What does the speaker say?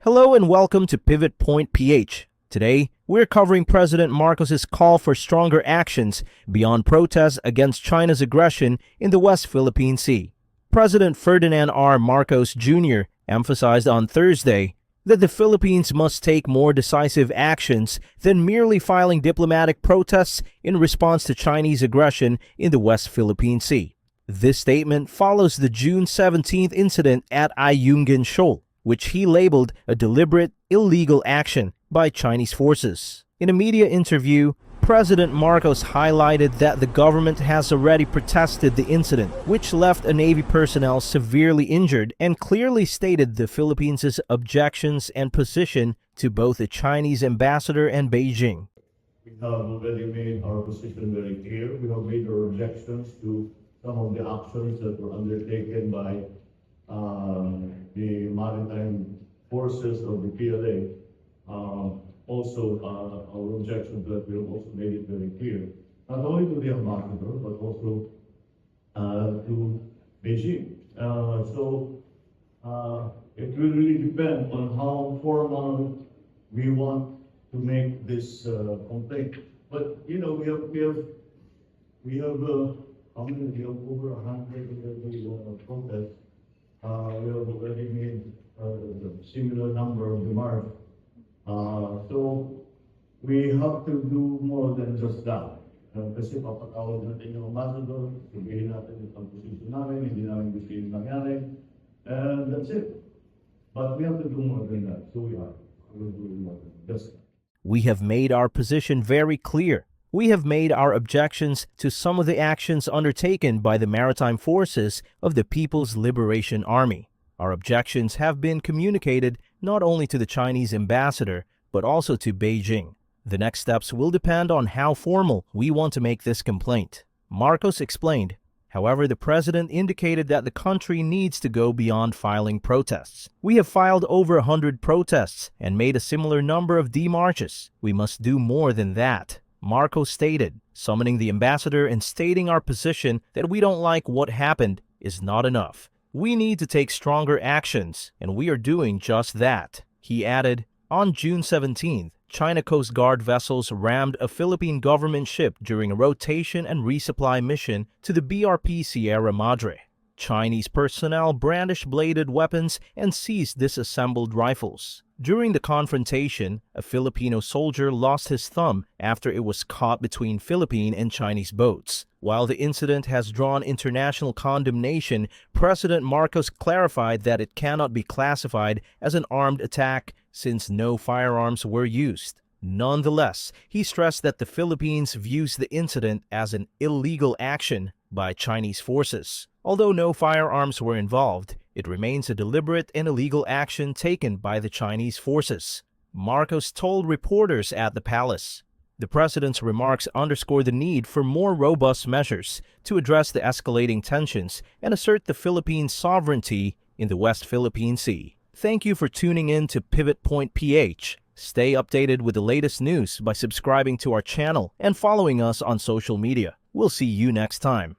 Hello and welcome to Pivot Point PH. Today, we're covering President Marcos's call for stronger actions beyond protests against China's aggression in the West Philippine Sea. President Ferdinand R. Marcos Jr. emphasized on Thursday that the Philippines must take more decisive actions than merely filing diplomatic protests in response to Chinese aggression in the West Philippine Sea. This statement follows the June 17th incident at Ayungin Shoal, which he labeled a deliberate, illegal action by Chinese forces. In a media interview, President Marcos highlighted that the government has already protested the incident, which left a Navy personnel severely injured, and clearly stated the Philippines' objections and position to both the Chinese ambassador and Beijing. We have already made our position very clear. We have made our objections to some of the actions that were undertaken by the Maritime forces of the PLA. Also, our objection to that, we have also made it very clear, not only to the ambassador, but also to Beijing. It will really depend on how formal we want to make this complaint. But we have how many? We have over 100 protests. We have already made a similar number of remarks. So we have to do more than just that. Kasi papatawag natin yung ambassador, sabihin natin yung position namin, hindi namin gusto yung nangyari, and that's it. But we have to do more than that. So we are. We will do more than just that. We have made our position very clear. We have made our objections to some of the actions undertaken by the maritime forces of the People's Liberation Army. Our objections have been communicated not only to the Chinese ambassador, but also to Beijing. The next steps will depend on how formal we want to make this complaint, Marcos explained. However, the president indicated that the country needs to go beyond filing protests. We have filed over 100 protests and made a similar number of demarches. We must do more than that, Marcos stated. Summoning the ambassador and stating our position that we don't like what happened is not enough. We need to take stronger actions, and we are doing just that. He added, on June 17th, China Coast Guard vessels rammed a Philippine government ship during a rotation and resupply mission to the BRP Sierra Madre. Chinese personnel brandished bladed weapons and seized disassembled rifles. During the confrontation, a Filipino soldier lost his thumb after it was caught between Philippine and Chinese boats. While the incident has drawn international condemnation, President Marcos clarified that it cannot be classified as an armed attack since no firearms were used. Nonetheless, he stressed that the Philippines views the incident as an illegal action by Chinese forces. Although no firearms were involved, it remains a deliberate and illegal action taken by the Chinese forces, Marcos told reporters at the palace. The president's remarks underscore the need for more robust measures to address the escalating tensions and assert the Philippines' sovereignty in the West Philippine Sea. Thank you for tuning in to Pivot Point PH. Stay updated with the latest news by subscribing to our channel and following us on social media. We'll see you next time.